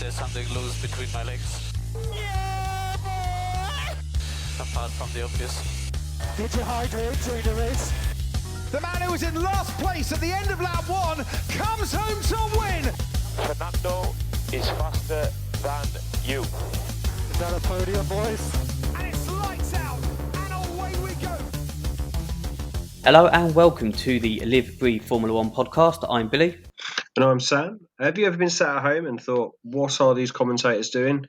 there's something loose between my legs. Yeah, boy! Apart from the obvious. Did you hydrate during the race? The man who was in last place at the end of lap one comes home to win. Fernando is faster than you. Is that a podium, boys? And it's lights out, and away we go. Hello and welcome to the Live Breathe Formula One podcast. I'm Billy. And I'm Sam. Have you ever been sat at home and thought, what are these commentators doing?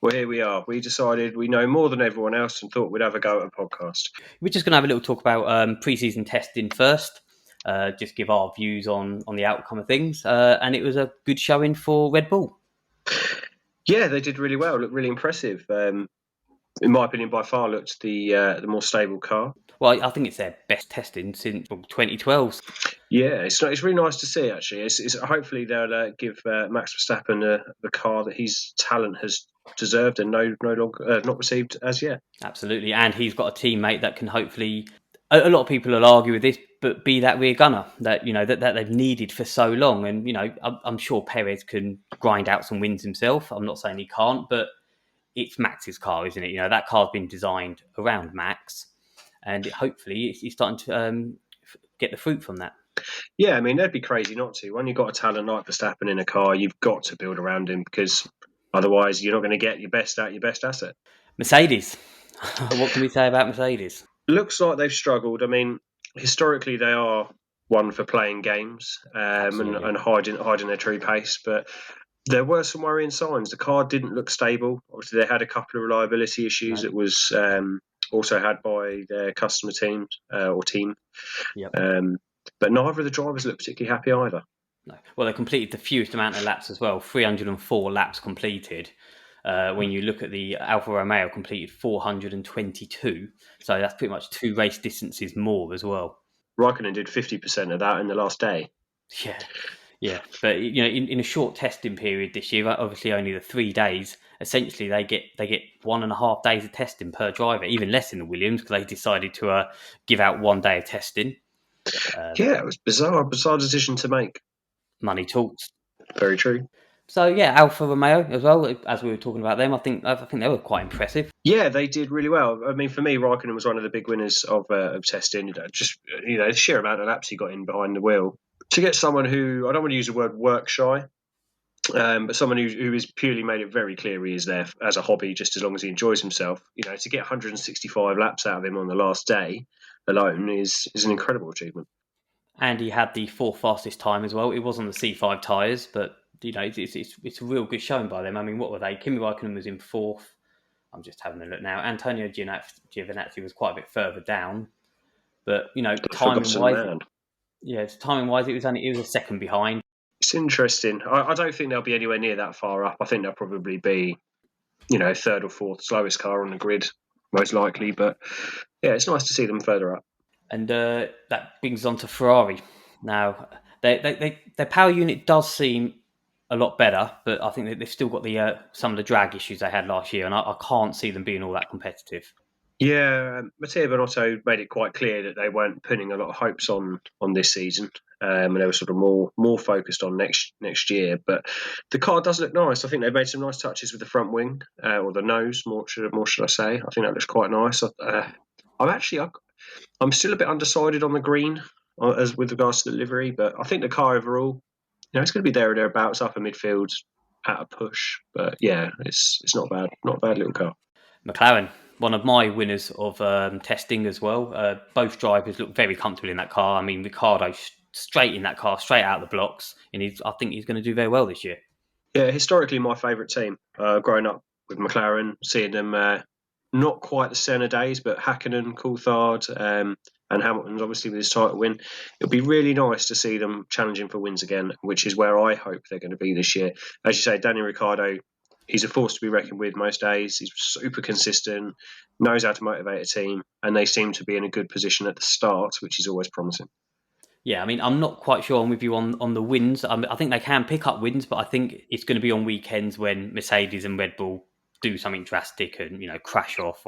Well, here we are. We decided we know more than everyone else and thought we'd have a go at a podcast. We're just going to have a little talk about pre-season testing first, just give our views on the outcome of things. And it was a good showing for Red Bull. Yeah, they did really well. Looked really impressive. In my opinion, by far looked the more stable car. Well, I think it's their best testing since 2012. Yeah, it's really nice to see, actually. It's hopefully they'll give Max Verstappen the car that his talent has deserved and not received as yet. Absolutely, and he's got a teammate that can hopefully. A lot of people will argue with this, but be that rear gunner that that they've needed for so long. And I'm sure Perez can grind out some wins himself. I'm not saying he can't, but it's Max's car, isn't it? That car's been designed around Max, and hopefully he's starting to get the fruit from that. Yeah, I mean, they'd be crazy not to. When you've got a talent like Verstappen in a car, you've got to build around him because otherwise you're not going to get your best out your best asset. Mercedes. What can we say about Mercedes? Looks like they've struggled. I mean, historically they are one for playing games and hiding their true pace, but there were some worrying signs. The car didn't look stable. Obviously, they had a couple of reliability issues. It was also had by their customer team or team. Yep. But neither of the drivers looked particularly happy either. No. Well, they completed the fewest amount of laps as well, 304 laps completed. When you look at the Alfa Romeo, completed 422. So that's pretty much 2 race distances more as well. Raikkonen did 50% of that in the last day. Yeah. But in a short testing period this year, obviously only the 3 days. Essentially, they get 1.5 days of testing per driver, even less in the Williams because they decided to give out 1 day of testing. It was bizarre decision to make. Money talks. Very true. So yeah, Alfa Romeo as well. As we were talking about them, I think they were quite impressive. Yeah, they did really well. I mean, for me, Raikkonen was one of the big winners of testing. The sheer amount of laps he got in behind the wheel. To get someone who, I don't want to use the word work shy, but someone who has purely made it very clear he is there as a hobby, just as long as he enjoys himself. To get 165 laps out of him on the last day alone is an incredible achievement. And he had the 4th fastest time as well. It was on the C5 tyres, but it's a real good showing by them. I mean, what were they? Kimi Raikkonen was in 4th. I'm just having a look now. Antonio Giovinazzi was quite a bit further down, but timing wise, it was a second behind. It's interesting. I don't think they'll be anywhere near that far up. I think they'll probably be, 3rd or 4th slowest car on the grid, most likely. But yeah, it's nice to see them further up. And that brings on to Ferrari. Now, their power unit does seem a lot better, but I think they've still got some of the drag issues they had last year, and I can't see them being all that competitive. Yeah, Matteo Binotto made it quite clear that they weren't putting a lot of hopes on this season, and they were sort of more focused on next year. But the car does look nice. I think they've made some nice touches with the front wing or the nose, more should I say? I think that looks quite nice. I'm still a bit undecided on the green as with regards to the livery, but I think the car overall, it's going to be there or thereabouts, upper midfield at a push. But yeah, it's not bad, not a bad little car. McLaren, one of my winners of testing as well. Both drivers look very comfortable in that car. I mean, Ricciardo straight in that car, straight out of the blocks, and I think he's going to do very well this year. Yeah, historically my favourite team. Growing up with McLaren, seeing them not quite the Senna days, but Hakkinen, Coulthard, and Hamilton's obviously with his title win. It'll be really nice to see them challenging for wins again, which is where I hope they're going to be this year. As you say, Daniel Ricciardo, he's a force to be reckoned with most days. He's super consistent, knows how to motivate a team, and they seem to be in a good position at the start, which is always promising. Yeah, I mean, I'm not quite sure I'm with you on the wins. I think they can pick up wins, but I think it's going to be on weekends when Mercedes and Red Bull do something drastic and crash off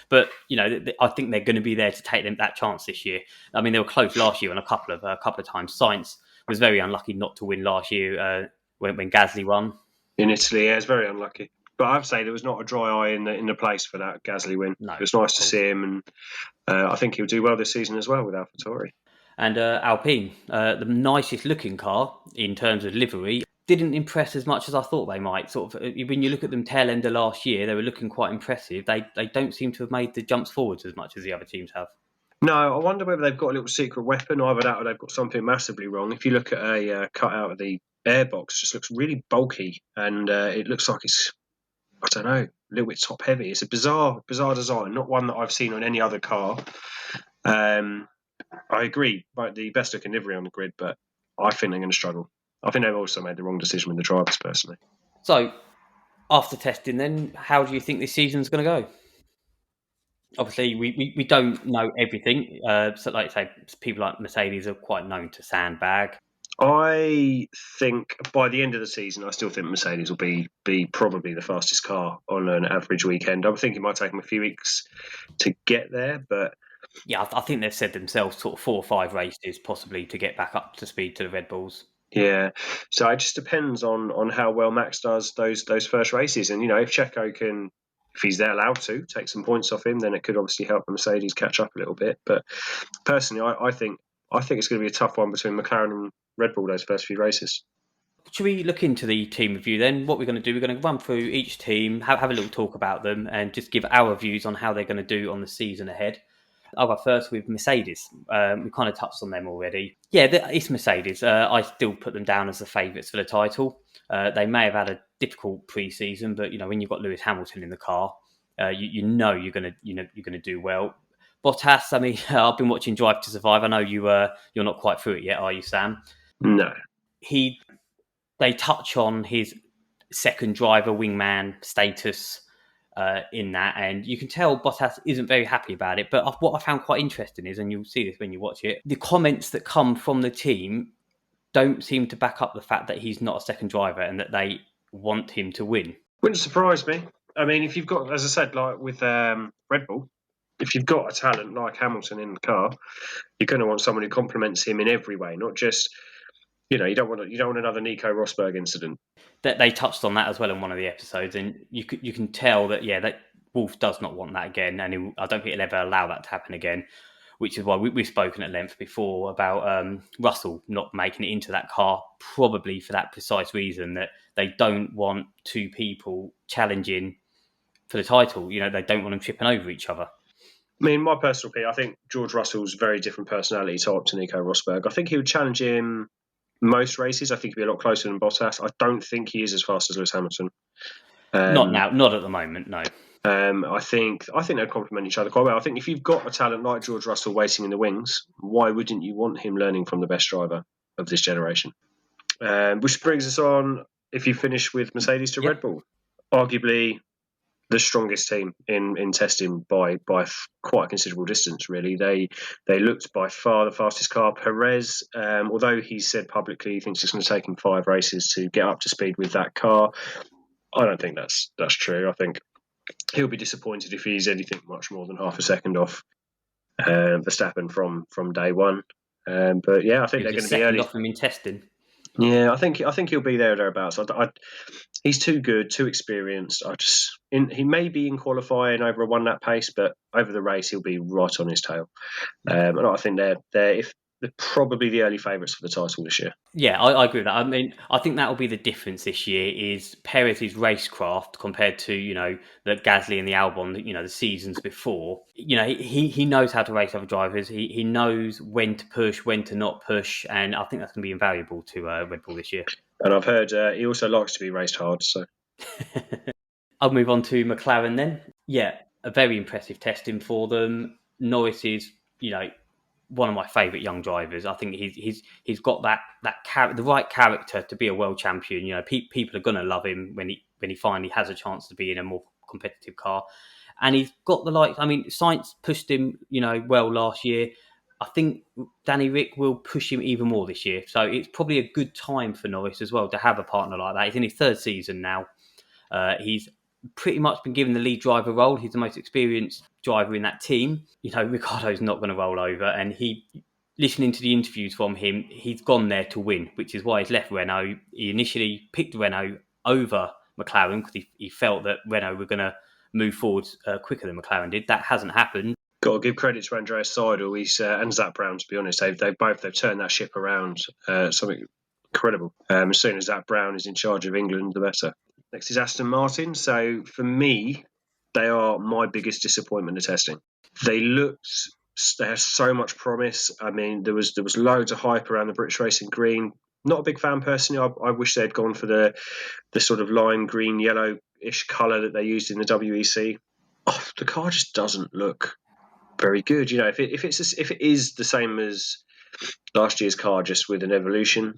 but I think they're going to be there to take them that chance this year. I mean, they were close last year on a couple of times. Sainz was very unlucky not to win last year when Gasly won. in Italy. Yeah, it's very unlucky. But I have to say there was not a dry eye in the place for that Gasly win. No, it was nice to of course. see him, and I think he'll do well this season as well with AlphaTauri. And Alpine, the nicest looking car in terms of livery, didn't impress as much as I thought they might. Sort of when you look at them tail end of last year, they were looking quite impressive. They don't seem to have made the jumps forwards as much as the other teams have. No, I wonder whether they've got a little secret weapon. Either that or they've got something massively wrong. If you look at a cut out of the airbox, it just looks really bulky, and it looks like it's, I don't know, a little bit top heavy. It's a bizarre design, not one that I've seen on any other car. I agree, but the best looking livery on the grid, but I think they're going to struggle. I think they've also made the wrong decision with the drivers, personally. So, after testing then, how do you think this season's going to go? Obviously, we don't know everything. So, like I say, people like Mercedes are quite known to sandbag. I think by the end of the season, I still think Mercedes will be probably the fastest car on an average weekend. I think it might take them a few weeks to get there, but yeah, I think they've said themselves sort of 4 or 5 races possibly to get back up to speed to the Red Bulls. Yeah, so it just depends on how well Max does those first races, and if Checo can, if he's there allowed to take some points off him, then it could obviously help the Mercedes catch up a little bit. But personally, I think it's going to be a tough one between McLaren and Red Bull those first few races. Should we look into the team review then? What we're going to do, we're going to run through each team, have a little talk about them, and just give our views on how they're going to do on the season ahead. I'll go first with Mercedes. We kind of touched on them already. Yeah, it's Mercedes. I still put them down as the favourites for the title. They may have had a difficult pre-season, but when you've got Lewis Hamilton in the car, you know you're going to do well. Bottas, I mean, I've been watching Drive to Survive. I know you're not quite through it yet, are you, Sam? No. They touch on his second driver wingman status in that, and you can tell Bottas isn't very happy about it. But what I found quite interesting is, and you'll see this when you watch it, the comments that come from the team don't seem to back up the fact that he's not a second driver and that they want him to win. Wouldn't surprise me. I mean, if you've got, as I said, like with Red Bull, if you've got a talent like Hamilton in the car, you're going to want someone who complements him in every way, not just, you don't want another Nico Rosberg incident. That they touched on that as well in one of the episodes, and you can tell that that Wolff does not want that again, and I don't think he'll ever allow that to happen again. Which is why we've spoken at length before about Russell not making it into that car, probably for that precise reason that they don't want two people challenging for the title. They don't want them tripping over each other. I mean, my personal opinion, I think George Russell's a very different personality type to Nico Rosberg. I think he would challenge him most races. I think he'd be a lot closer than Bottas. I don't think he is as fast as Lewis Hamilton. Not now, not at the moment, no. I think they'd complement each other quite well. I think if you've got a talent like George Russell waiting in the wings, why wouldn't you want him learning from the best driver of this generation? Which brings us on, if you finish with Mercedes to Red Bull, arguably the strongest team in testing by quite a considerable distance, really. They looked by far the fastest car. Perez, although he said publicly he thinks it's going to take him 5 races to get up to speed with that car, I don't think that's true. I think he'll be disappointed if he's anything much more than half a second off Verstappen from day one. But yeah, I think they're going to be early. Off him in testing. Yeah, I think he'll be there or thereabouts. He's too good, too experienced. He may be in qualifying over a 1 lap pace, but over the race he'll be right on his tail. And I think they're probably the early favourites for the title this year. Yeah, I agree with that. I mean, I think that will be the difference this year is Perez's racecraft compared to, the Gasly and the Albon, the seasons before. He knows how to race other drivers. He knows when to push, when to not push. And I think that's going to be invaluable to Red Bull this year. And I've heard he also likes to be raced hard. So I'll move on to McLaren then. Yeah, a very impressive testing for them. Norris is, one of my favourite young drivers. I think he's got the right character to be a world champion. People are going to love him when he finally has a chance to be in a more competitive car, and he's got the likes. I mean, Sainz pushed him, well last year. I think Danny Rick will push him even more this year. So it's probably a good time for Norris as well to have a partner like that. He's in his 3rd season now. He's pretty much been given the lead driver role. He's the most experienced driver in that team. Ricciardo's not going to roll over, and listening to the interviews from him, he's gone there to win, which is why he's left Renault. He initially picked Renault over McLaren because he felt that Renault were going to move forward quicker than McLaren did. That hasn't happened. Got to give credit to Andreas Seidel and Zach Brown. To be honest, they've turned that ship around. Something incredible. As soon as Zach Brown is in charge of England, the better. Next is Aston Martin. So for me, they are my biggest disappointment of testing. They have so much promise. I mean, there was loads of hype around the British Racing Green. Not a big fan personally. I wish they'd gone for the sort of lime green yellow-ish colour that they used in the WEC. Oh, the car just doesn't look very good. You know, if it is the same as last year's car, just with an evolution,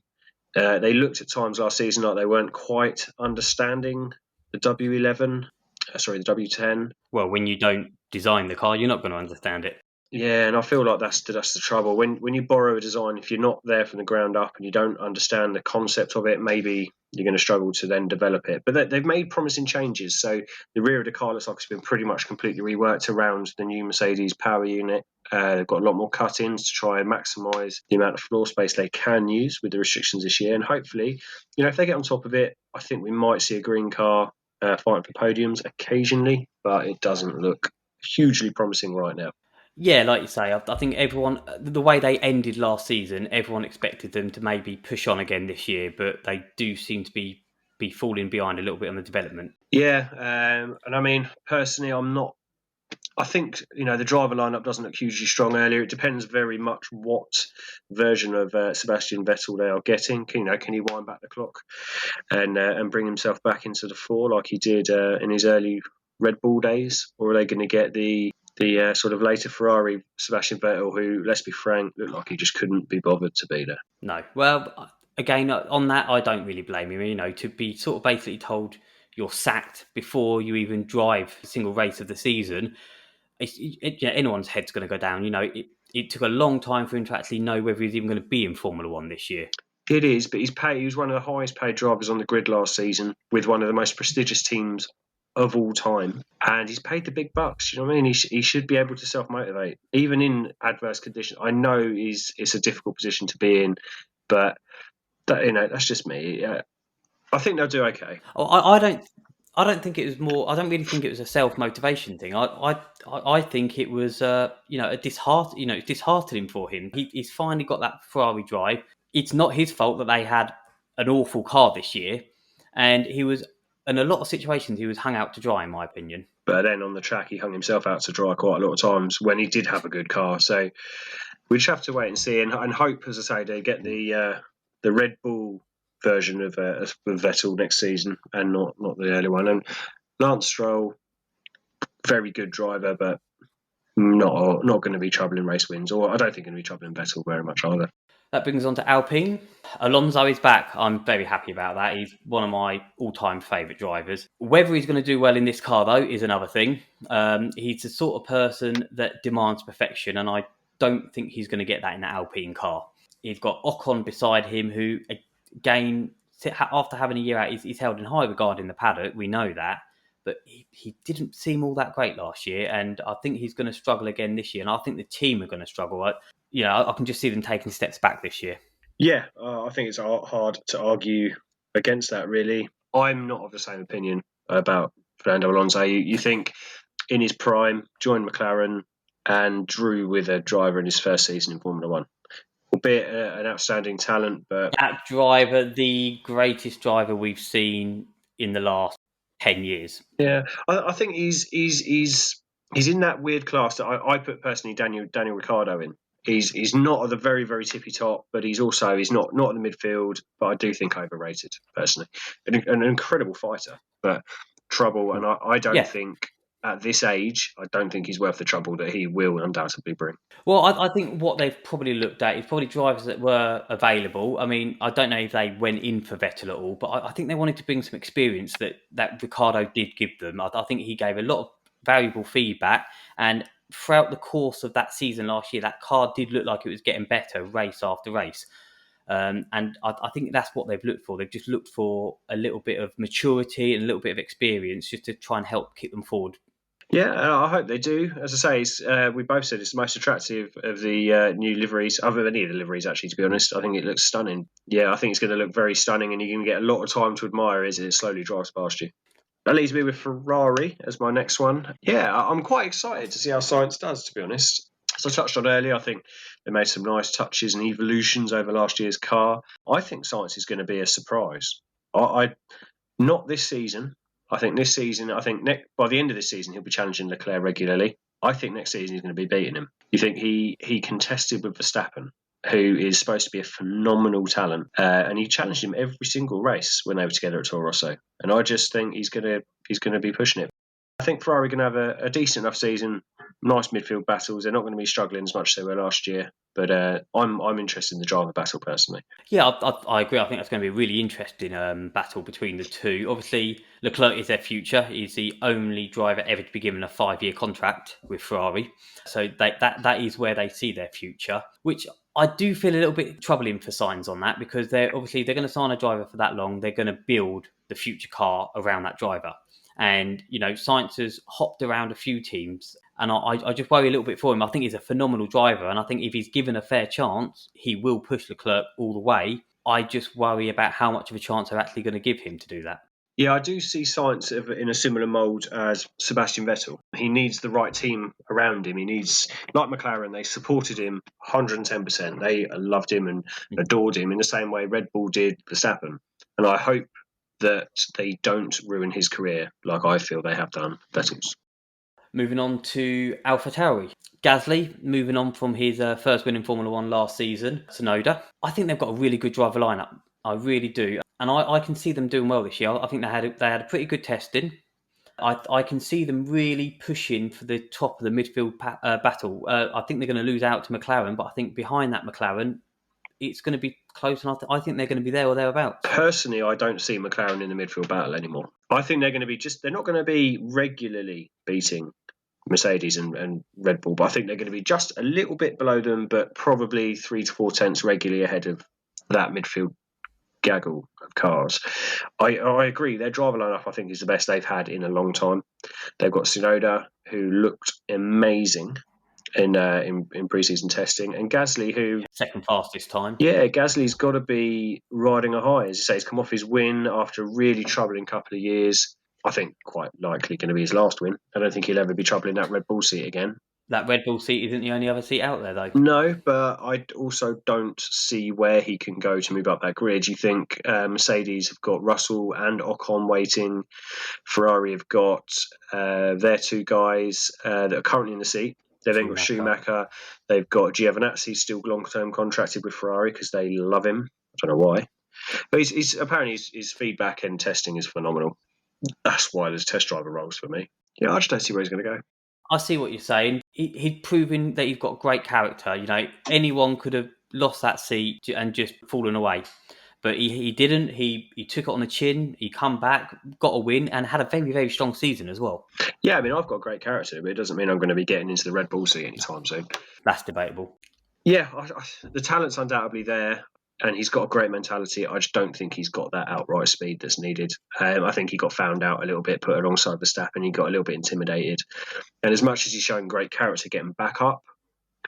they looked at times last season like they weren't quite understanding the W11. The W10. Well, when you don't design the car, you're not going to understand it. Yeah, and I feel like that's the trouble. When you borrow a design, if you're not there from the ground up and you don't understand the concept of it, maybe you're going to struggle to then develop it. But they've made promising changes. So the rear of the car looks like it's been pretty much completely reworked around the new Mercedes power unit. They've got a lot more cut-ins to try and maximise the amount of floor space they can use with the restrictions this year. And hopefully, you know, if they get on top of it, I think we might see a green car fighting for podiums occasionally, but it doesn't look hugely promising right now. Yeah, like you say, I think everyone, the way they ended last season, everyone expected them to maybe push on again this year, but they do seem to be falling behind a little bit on the development. Yeah, and I mean, personally, I think, you know, the driver lineup doesn't look hugely strong earlier. It depends very much what version of Sebastian Vettel they are getting. You know, can he wind back the clock and bring himself back into the four like he did in his early Red Bull days, or are they going to get the sort of later Ferrari Sebastian Vettel, who, let's be frank, looked like he just couldn't be bothered to be there? No. Well, again, on that, I don't really blame him. You know, to be sort of basically told you're sacked before you even drive a single race of the season, anyone's head's going to go down. You know, it took a long time for him to actually know whether he's even going to be in Formula One this year. It is, but he was one of the highest paid drivers on the grid last season with one of the most prestigious teams of all time, and he's paid the big bucks. You know what I mean? He should be able to self-motivate even in adverse conditions. I know it's a difficult position to be in, but that's just me. I think they'll do okay. I don't think it was more. I don't really think it was a self-motivation thing. I think it was it's disheartening for him. He's finally got that Ferrari drive. It's not his fault that they had an awful car this year, and he was. In a lot of situations, he was hung out to dry, in my opinion. But then on the track, he hung himself out to dry quite a lot of times when he did have a good car. So we just have to wait and see and hope, as I say, they get the Red Bull version of Vettel next season and not the early one. And Lance Stroll, very good driver, but not going to be troubling race wins. Or I don't think going to be troubling Vettel very much either. That brings us on to Alpine. Alonso is back. I'm very happy about that. He's one of my all-time favourite drivers. Whether he's going to do well in this car, though, is another thing. He's the sort of person that demands perfection, and I don't think he's going to get that in the Alpine car. He's got Ocon beside him, who, again, after having a year out, he's held in high regard in the paddock. We know that. But he didn't seem all that great last year, and I think he's going to struggle again this year, and I think the team are going to struggle. I can just see them taking steps back this year. Yeah, I think it's hard to argue against that, really. I'm not of the same opinion about Fernando Alonso. You think in his prime, joined McLaren and drew with a driver in his first season in Formula One. Albeit an outstanding talent, but... That driver, the greatest driver we've seen in the last 10 years. Yeah, I think he's in that weird class that I put personally Daniel Ricciardo in. He's not at the very, very tippy top, but he's not in the midfield, but I do think overrated, personally. An incredible fighter, but trouble, and I don't think, at this age, I don't think he's worth the trouble that he will undoubtedly bring. Well, I think what they've probably looked at is probably drivers that were available. I mean, I don't know if they went in for Vettel at all, but I think they wanted to bring some experience that Ricciardo did give them. I think he gave a lot of valuable feedback, and throughout the course of that season last year, that car did look like it was getting better race after race. And I think that's what they've looked for. They've just looked for a little bit of maturity and a little bit of experience just to try and help kick them forward. Yeah, I hope they do. As I say, we both said it's the most attractive of the new liveries, other than any of the liveries, actually, to be honest. I think it looks stunning. Yeah, I think it's going to look very stunning, and you're going to get a lot of time to admire as it slowly drives past you. That leaves me with Ferrari as my next one. Yeah, I'm quite excited to see how Science does, to be honest. As I touched on earlier, I think they made some nice touches and evolutions over last year's car. I think Science is going to be a surprise. I not this season. I think this season, by the end of this season, he'll be challenging Leclerc regularly. I think next season he's going to be beating him. You think he contested with Verstappen, who is supposed to be a phenomenal talent, and he challenged him every single race when they were together at Toro Rosso. And I just think he's going to be pushing it. I think Ferrari are going to have a decent enough season. Nice midfield battles. They're not going to be struggling as much as they were last year. But I'm interested in the driver battle personally. Yeah, I agree. I think that's going to be a really interesting battle between the two. Obviously, Leclerc is their future. He's the only driver ever to be given a 5-year contract with Ferrari. So that is where they see their future, which I do feel a little bit troubling for Sainz on that, because they're going to sign a driver for that long. They're going to build the future car around that driver. And, Sainz has hopped around a few teams, and I just worry a little bit for him. I think he's a phenomenal driver, and I think if he's given a fair chance, he will push Leclerc all the way. I just worry about how much of a chance they're actually going to give him to do that. Yeah, I do see Sainz in a similar mould as Sebastian Vettel. He needs the right team around him. He needs, like McLaren, they supported him 110%. They loved him and adored him in the same way Red Bull did Verstappen. And I hope that they don't ruin his career like I feel they have done Vettel's. Moving on to AlphaTauri. Gasly, moving on from his first win in Formula 1 last season, Tsunoda. I think they've got a really good driver lineup. I really do. And I can see them doing well this year. I think they had a pretty good testing. I can see them really pushing for the top of the midfield battle. I think they're going to lose out to McLaren, but I think behind that McLaren, it's going to be close, and I think they're going to be there or thereabouts. Personally, I don't see McLaren in the midfield battle anymore. I think they're going to be they're not going to be regularly beating Mercedes and Red Bull, but I think they're going to be just a little bit below them, but probably 3 to 4 tenths regularly ahead of that midfield gaggle of cars. I agree. Their driver lineup, I think, is the best they've had in a long time. They've got Tsunoda, who looked amazing in pre-season testing, and Gasly, who second fastest time. Yeah, Gasly's got to be riding a high. As you say, he's come off his win after a really troubling couple of years. I think quite likely going to be his last win. I don't think he'll ever be troubling that Red Bull seat again. That Red Bull seat isn't the only other seat out there, though. No, but I also don't see where he can go to move up that grid. You think Mercedes have got Russell and Ocon waiting. Ferrari have got their two guys that are currently in the seat. They've then got Schumacher. They've got Giovinazzi still long-term contracted with Ferrari because they love him. I don't know why. But he's apparently his feedback and testing is phenomenal. That's why there's test driver roles for me. Yeah, I just don't see where he's going to go. I see what you're saying. He'd proven that he's got great character. Anyone could have lost that seat and just fallen away. But he didn't. He took it on the chin. He come back, got a win, and had a very, very strong season as well. Yeah, I mean, I've got great character, but it doesn't mean I'm going to be getting into the Red Bull seat anytime soon. That's debatable. Yeah, the talent's undoubtedly there, and he's got a great mentality. I just don't think he's got that outright speed that's needed. I think he got found out a little bit, put alongside Verstappen. He got a little bit intimidated. And as much as he's showing great character getting back up,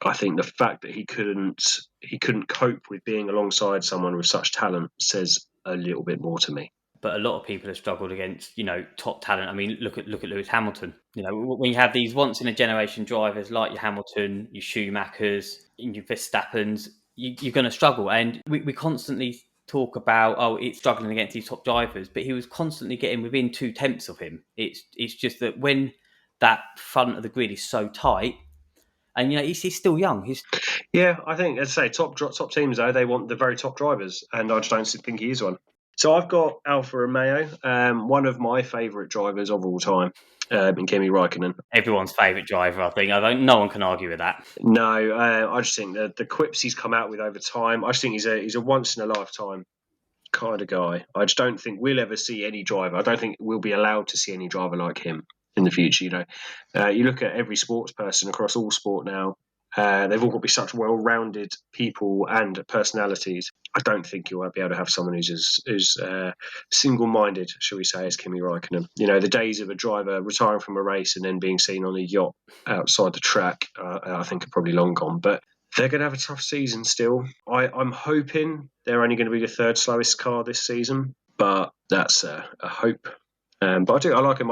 I think the fact that he couldn't cope with being alongside someone with such talent says a little bit more to me. But a lot of people have struggled against, top talent. I mean, look at Lewis Hamilton. When you have these once in a generation drivers like your Hamilton, your Schumachers, your Verstappens, you're going to struggle. And we constantly talk about, it's struggling against these top drivers, but he was constantly getting within 2 tenths of him. It's just that when that front of the grid is so tight, and he's still young. Yeah, I think, as I say, top teams though, they want the very top drivers, and I just don't think he is one. So I've got Alfa Romeo, one of my favourite drivers of all time, in Kimi Räikkönen. Everyone's favourite driver, I think. No one can argue with that. No, I just think the quips he's come out with over time. I just think he's a once in a lifetime kind of guy. I just don't think we'll ever see any driver. I don't think we'll be allowed to see any driver like him in the future. You look at every sports person across all sport now. They've all got to be such well-rounded people and personalities. I don't think you'll be able to have someone who's as single-minded, shall we say, as Kimi Raikkonen. The days of a driver retiring from a race and then being seen on a yacht outside the track, I think are probably long gone. But they're going to have a tough season still. I'm hoping they're only going to be the third slowest car this season, but that's a hope. But I like him.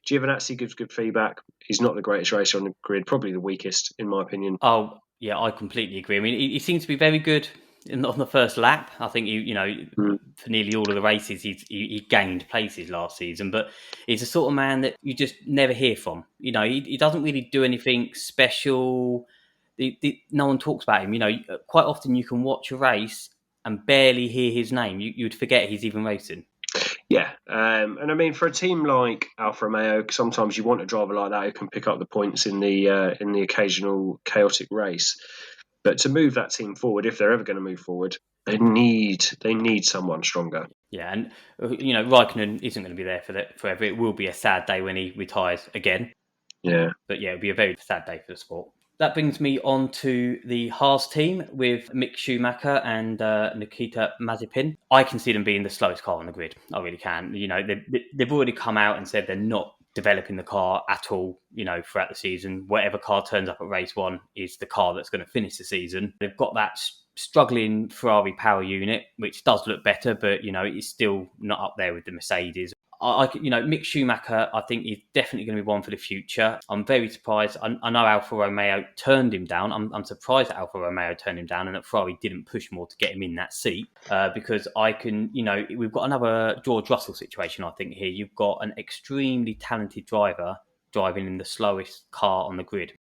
Giovinazzi gives good feedback. He's not the greatest racer on the grid, probably the weakest, in my opinion. Oh, yeah, I completely agree. I mean, he seems to be very good on the first lap. I think, for nearly all of the races, he gained places last season. But he's the sort of man that you just never hear from. He doesn't really do anything special. No one talks about him. Quite often you can watch a race and barely hear his name. You'd forget he's even racing. Yeah, and I mean, for a team like Alfa Romeo, sometimes you want a driver like that who can pick up the points in the occasional chaotic race. But to move that team forward, if they're ever going to move forward, they need someone stronger. Yeah, and Raikkonen isn't going to be there forever. It will be a sad day when he retires again. Yeah, but yeah, it'll be a very sad day for the sport. That brings me on to the Haas team with Mick Schumacher and Nikita Mazepin. I can see them being the slowest car on the grid. I really can. They've already come out and said they're not developing the car at all, throughout the season. Whatever car turns up at race one is the car that's going to finish the season. They've got that struggling Ferrari power unit, which does look better, but, it's still not up there with the Mercedes. Mick Schumacher, I think, is definitely going to be one for the future. I'm very surprised. I know Alfa Romeo turned him down. I'm surprised that Alfa Romeo turned him down and that Ferrari didn't push more to get him in that seat because we've got another George Russell situation, I think, here. You've got an extremely talented driver driving in the slowest car on the grid.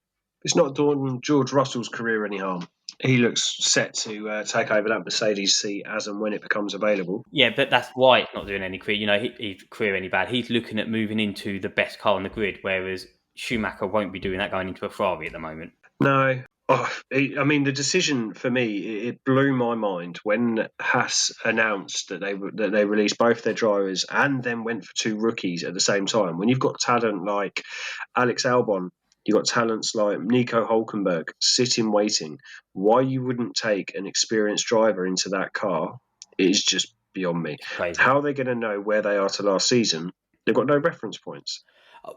It's not doing George Russell's career any harm. He looks set to take over that Mercedes seat as and when it becomes available. Yeah, but that's why it's not doing any career. His career any bad. He's looking at moving into the best car on the grid, whereas Schumacher won't be doing that going into a Ferrari at the moment. No. The decision for me, it blew my mind when Haas announced that they released both their drivers and then went for two rookies at the same time. When you've got talent like Alex Albon, you've got talents like Nico Hulkenberg sitting waiting. Why you wouldn't take an experienced driver into that car is just beyond me. Crazy. How are they going to know where they are to last season? They've got no reference points.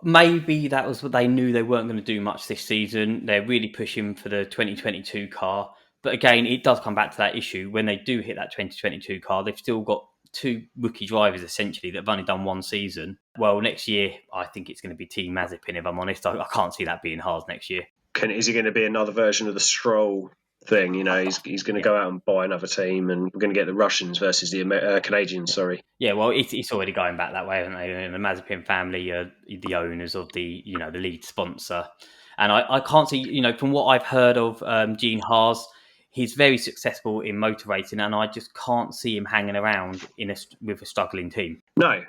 Maybe that was what they knew they weren't going to do much this season. They're really pushing for the 2022 car. But again, it does come back to that issue. When they do hit that 2022 car, they've still got two rookie drivers, essentially, that have only done one season. Well, next year, I think it's going to be Team Mazepin, if I'm honest. I can't see that being Haas next year. Is he going to be another version of the Stroll thing? He's going to go out and buy another team, and we're going to get the Russians versus the Canadians, sorry. Yeah, well, it's already going back that way, haven't they? And the Mazepin family are the owners of the lead sponsor. And I can't see, from what I've heard of Gene Haas, he's very successful in motor racing, and I just can't see him hanging around with a struggling team. No,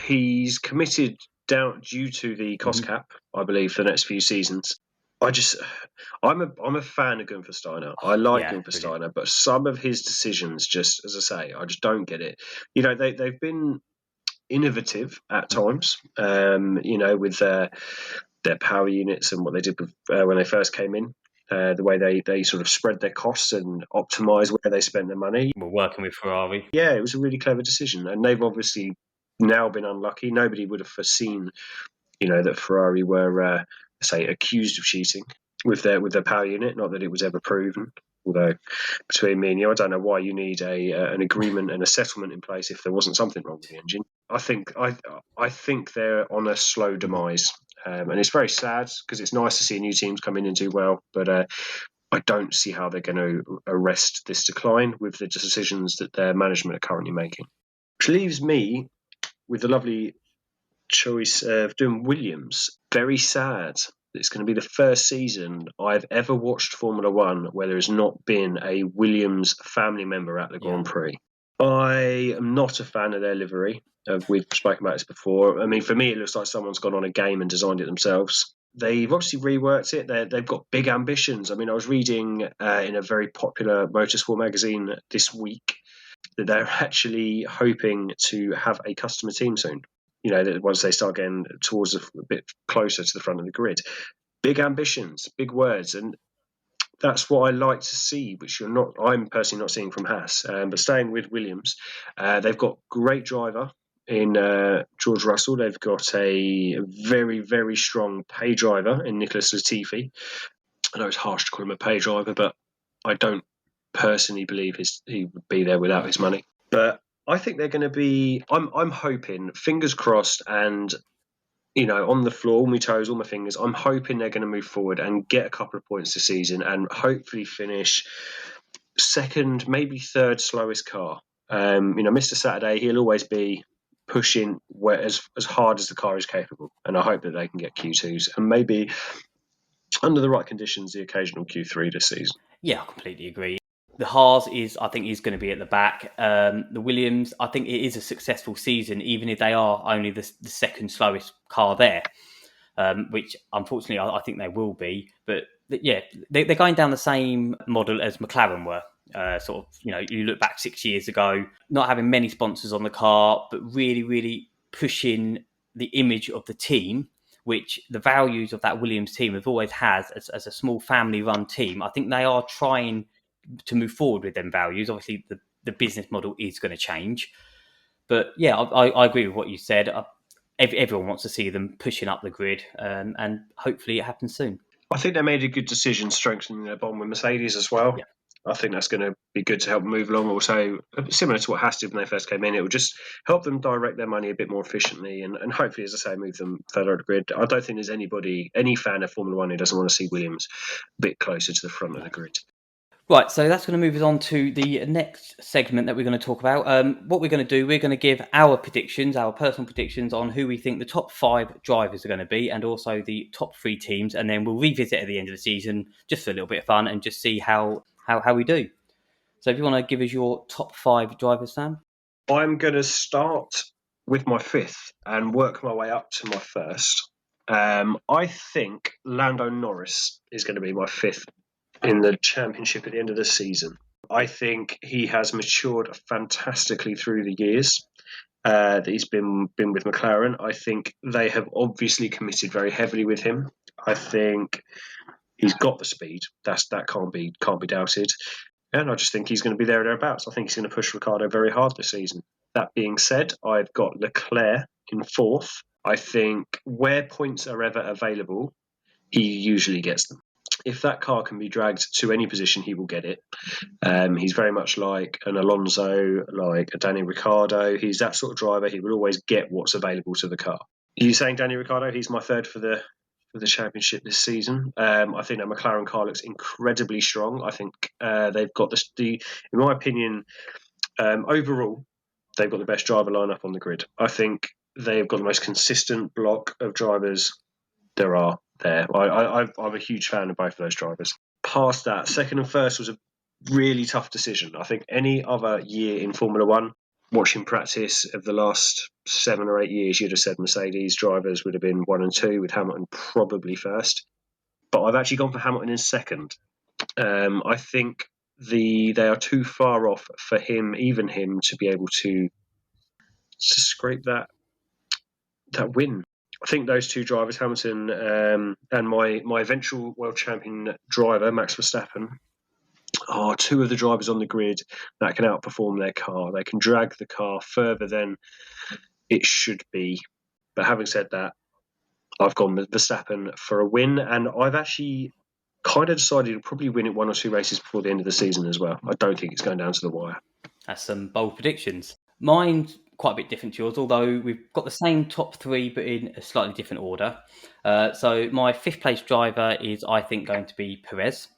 he's committed down due to the cost cap, I believe, for the next few seasons. I'm a fan of Gunther Steiner. I like Gunther Steiner, but some of his decisions, just as I say, I just don't get it. They've been innovative at times. With their power units and what they did when they first came in. The way they sort of spread their costs and optimize where they spent their money. We're working with Ferrari. Yeah, it was a really clever decision. And they've obviously now been unlucky. Nobody would have foreseen, that Ferrari were, accused of cheating with their power unit. Not that it was ever proven. Although, between me and you, I don't know why you need an agreement and a settlement in place if there wasn't something wrong with the engine. I think they're on a slow demise. And it's very sad because it's nice to see new teams come in and do well, but I don't see how they're going to arrest this decline with the decisions that their management are currently making. Which leaves me with the lovely choice of doing Williams. Very sad. It's going to be the first season I've ever watched Formula One where there has not been a Williams family member at the Grand Prix. I am not a fan of their livery. We've spoken about this before. I mean, for me, it looks like someone's gone on a game and designed it themselves. They've obviously reworked it. They've got big ambitions. I mean, I was reading in a very popular motorsport magazine this week that they're actually hoping to have a customer team soon. That once they start getting towards a bit closer to the front of the grid. Big ambitions, big words. And that's what I like to see, which I'm personally not seeing from Haas. But staying with Williams, they've got great driver in George Russell. They've got a very, very strong pay driver in Nicholas Latifi. I know it's harsh to call him a pay driver, but I don't personally believe he would be there without his money. But I think they're going to be. I'm hoping, fingers crossed, and on the floor, all my toes, all my fingers. I'm hoping they're going to move forward and get a couple of points this season, and hopefully finish second, maybe third slowest car. Mr. Saturday, he'll always be pushing as hard as the car is capable, and I hope that they can get Q2s and maybe, under the right conditions, the occasional Q3 this season. Yeah, I completely agree. The Haas I think is going to be at the back. The Williams, I think it is a successful season, even if they are only the second slowest car there, which unfortunately I think they will be. But yeah, they're going down the same model as McLaren were. You look back 6 years ago, not having many sponsors on the car, but really, really pushing the image of the team, which the values of that Williams team have always had as a small family-run team. I think they are trying to move forward with them values. Obviously, the business model is going to change. But yeah, I agree with what you said. Everyone wants to see them pushing up the grid, and hopefully it happens soon. I think they made a good decision strengthening their bond with Mercedes as well. Yeah. I think that's going to be good to help them move along. Also, similar to what Haas did when they first came in, it will just help them direct their money a bit more efficiently and hopefully, as I say, move them further up the grid. I don't think there's any fan of Formula One who doesn't want to see Williams a bit closer to the front of the grid. Right, so that's going to move us on to the next segment that we're going to talk about. What we're going to do, we're going to give our predictions, our personal predictions on who we think the top 5 drivers are going to be and also the top 3 teams. And then we'll revisit at the end of the season just for a little bit of fun and just see how we do. So if you want to give us your top 5 drivers, Sam? I'm going to start with my 5th and work my way up to my 1st. I think Lando Norris is going to be my 5th in the championship at the end of the season. I think he has matured fantastically through the years that he's been with McLaren. I think they have obviously committed very heavily with him. I think he's got the speed. That can't be doubted. And I just think he's going to be there or thereabouts. I think he's going to push Ricciardo very hard this season. That being said, I've got Leclerc in 4th. I think where points are ever available, he usually gets them. If that car can be dragged to any position, he will get it. He's very much like an Alonso, like a Danny Ricciardo. He's that sort of driver. He will always get what's available to the car. Are you saying Danny Ricciardo? He's my 3rd for the championship this season. I think that McLaren car looks incredibly strong. I think they've got in my opinion, overall, they've got the best driver lineup on the grid. I think they've got the most consistent block of drivers there are there. I'm a huge fan of both of those drivers. Past that, 2nd and 1st was a really tough decision. I think any other year in Formula One, watching practice of the last 7 or 8 years, you'd have said Mercedes drivers would have been 1 and 2, with Hamilton probably 1st. But I've actually gone for Hamilton in 2nd. I think they are too far off for him to be able to scrape that win. I think those 2 drivers, Hamilton and my eventual world champion driver, Max Verstappen, are 2 of the drivers on the grid that can outperform their car. They can drag the car further than it should be. But having said that, I've gone with Verstappen for a win, and I've actually kind of decided to probably win it 1 or 2 races before the end of the season as well. I don't think it's going down to the wire. That's some bold predictions. Mine's quite a bit different to yours, although we've got the same top 3 but in a slightly different order. So my 5th place driver is, I think, going to be Perez.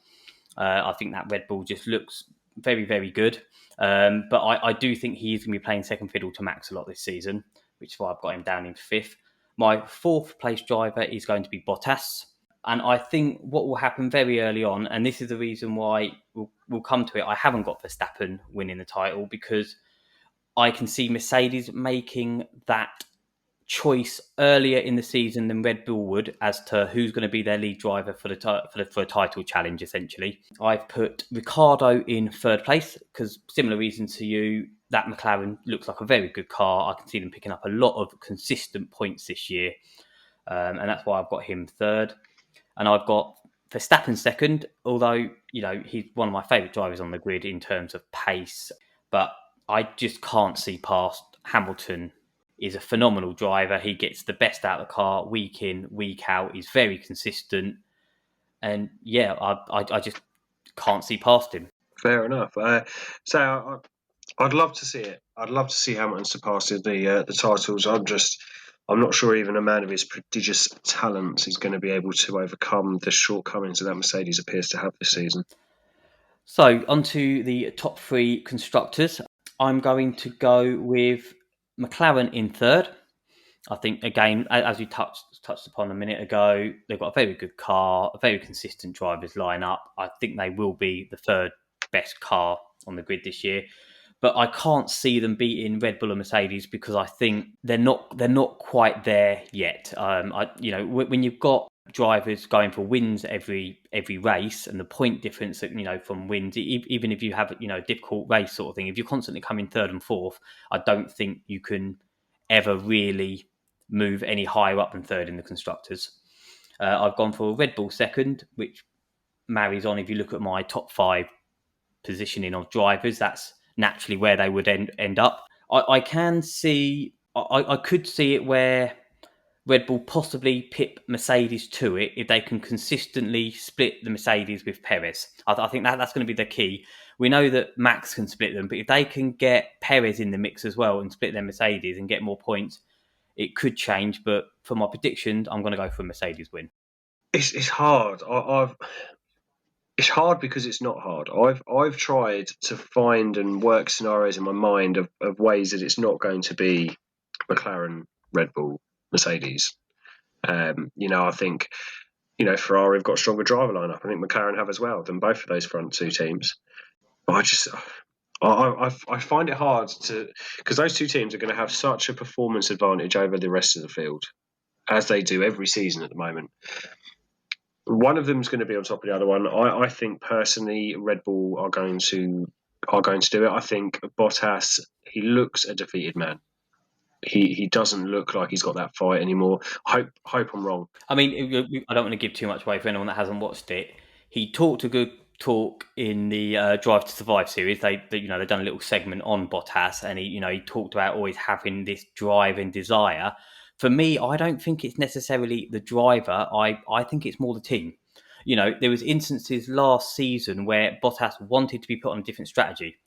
I think that Red Bull just looks very, very good. But I do think he's going to be playing second fiddle to Max a lot this season, which is why I've got him down in 5th. My 4th place driver is going to be Bottas. And I think what will happen very early on, and this is the reason why we'll come to it, I haven't got Verstappen winning the title, because I can see Mercedes making that choice earlier in the season than Red Bull would as to who's going to be their lead driver for a title challenge, essentially. I've put Ricciardo in 3rd place because, similar reasons to you, that McLaren looks like a very good car. I can see them picking up a lot of consistent points this year. And that's why I've got him 3rd. And I've got Verstappen second, although, he's one of my favourite drivers on the grid in terms of pace. But I just can't see past Hamilton. Is a phenomenal driver. He gets the best out of the car week in, week out. He's very consistent. And yeah, I just can't see past him. Fair enough. So I'd love to see it. I'd love to see Hamilton surpass the titles. I'm not sure even a man of his prodigious talents is going to be able to overcome the shortcomings that Mercedes appears to have this season. So onto the top three constructors. I'm going to go with McLaren in third. I think, again, as you touched upon a minute ago, they've got a very good car, a very consistent drivers lineup. I think they will be the third best car on the grid this year. But I can't see them beating Red Bull and Mercedes because I think they're not quite there yet. When you've got drivers going for wins every race, and the point difference that from wins, even if you have a difficult race sort of thing, if you're constantly coming third and fourth, I don't think you can ever really move any higher up than third in the constructors. I've gone for Red Bull second, which marries on. If you look at my top five positioning of drivers, that's naturally where they would end up. I could see it where Red Bull possibly pip Mercedes to it if they can consistently split the Mercedes with Perez. I think that's going to be the key. We know that Max can split them, but if they can get Perez in the mix as well and split their Mercedes and get more points, it could change. But for my predictions, I'm going to go for a Mercedes win. It's hard. It's hard because it's not hard. I've tried to find and work scenarios in my mind of ways that it's not going to be McLaren, Red Bull, Mercedes. I think Ferrari have got a stronger driver lineup. I think McLaren have as well than both of those front two teams. But I find it hard to, because those two teams are going to have such a performance advantage over the rest of the field, as they do every season at the moment. One of them is going to be on top of the other one. I think personally, Red Bull are going to do it. I think Bottas, he looks a defeated man. He doesn't look like he's got that fight anymore. Hope I'm wrong. I mean, I don't want to give too much away for anyone that hasn't watched it. He talked a good talk in the Drive to Survive series. They've done a little segment on Bottas, and he talked about always having this drive and desire. For me, I don't think it's necessarily the driver. I think it's more the team. There was instances last season where Bottas wanted to be put on a different strategy,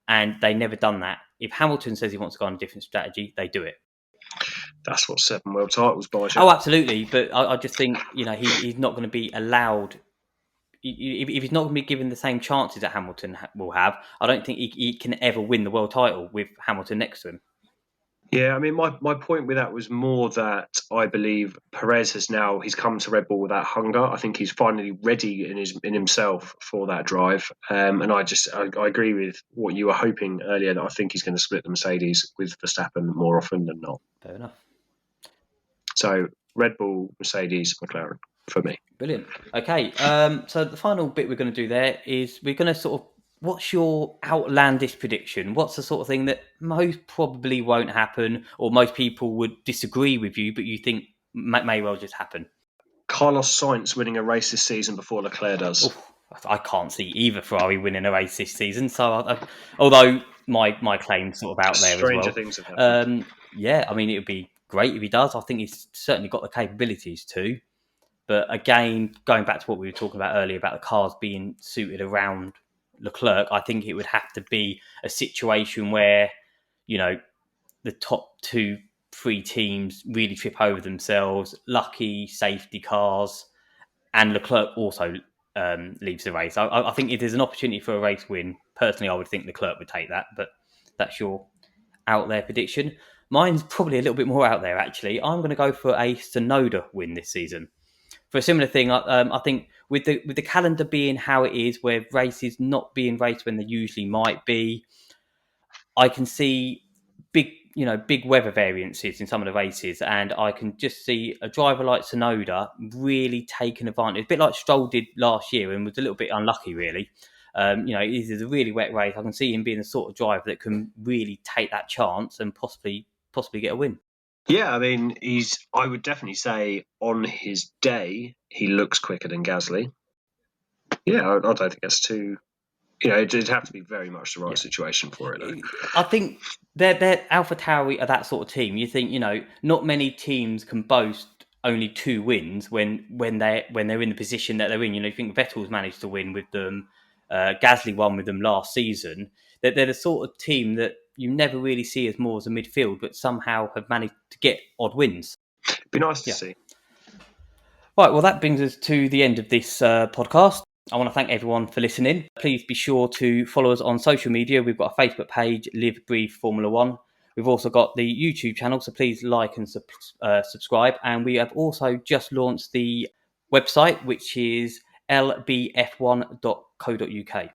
and they never done that. If Hamilton says he wants to go on a different strategy, they do it. That's what 7 world titles buy. Oh, absolutely. But I just think, he's not going to be allowed. If he's not going to be given the same chances that Hamilton will have, I don't think he can ever win the world title with Hamilton next to him. Yeah, I mean, my point with that was more that I believe Perez he's come to Red Bull with that hunger. I think he's finally ready in himself for that drive. And I agree with what you were hoping earlier, that I think he's going to split the Mercedes with Verstappen more often than not. Fair enough. So Red Bull, Mercedes, McLaren for me. Brilliant. Okay, so the final bit we're going to do there is we're going to sort of, what's your outlandish prediction? What's the sort of thing that most probably won't happen, or most people would disagree with you, but you think may well just happen? Carlos Sainz winning a race this season before Leclerc does. Oof, I can't see either Ferrari winning a race this season. So, although my claim's sort of out there Stranger as well. things have happened. Yeah, I mean, it would be great if he does. I think he's certainly got the capabilities to. But again, going back to what we were talking about earlier about the cars being suited around Leclerc, I think it would have to be a situation where, the top 2-3 teams really trip over themselves, lucky safety cars, and Leclerc also leaves the race. I think if there's an opportunity for a race win, personally, I would think Leclerc would take that, but that's your out there prediction. Mine's probably a little bit more out there, actually. I'm going to go for a Tsunoda win this season. For a similar thing, I think with the calendar being how it is, where races not being raced when they usually might be, I can see big weather variances in some of the races, and I can just see a driver like Tsunoda really taking advantage, a bit like Stroll did last year and was a little bit unlucky, really. It is a really wet race. I can see him being the sort of driver that can really take that chance and possibly get a win. Yeah, I mean, I would definitely say on his day, he looks quicker than Gasly. Yeah, I don't think that's too. It'd have to be very much the right situation for it, though. I think they're AlphaTauri are that sort of team. You think, not many teams can boast only 2 wins when they're in the position that they're in. You think Vettel's managed to win with them, Gasly won with them last season. That they're the sort of team that you never really see as more as a midfield, but somehow have managed to get odd wins. It'd be nice to see. Right, well, that brings us to the end of this podcast. I want to thank everyone for listening. Please be sure to follow us on social media. We've got a Facebook page, Live Breathe Formula One. We've also got the YouTube channel, so please like and subscribe. And we have also just launched the website, which is lbf1.co.uk.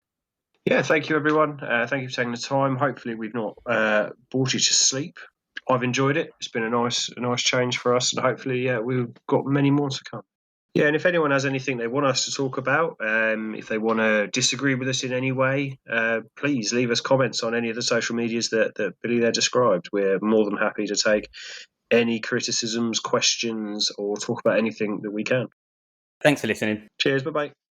Yeah, thank you, everyone. Thank you for taking the time. Hopefully, we've not bored you to sleep. I've enjoyed it. It's been a nice change for us, and hopefully, we've got many more to come. Yeah, and if anyone has anything they want us to talk about, if they want to disagree with us in any way, please leave us comments on any of the social medias that Billy there described. We're more than happy to take any criticisms, questions, or talk about anything that we can. Thanks for listening. Cheers. Bye-bye.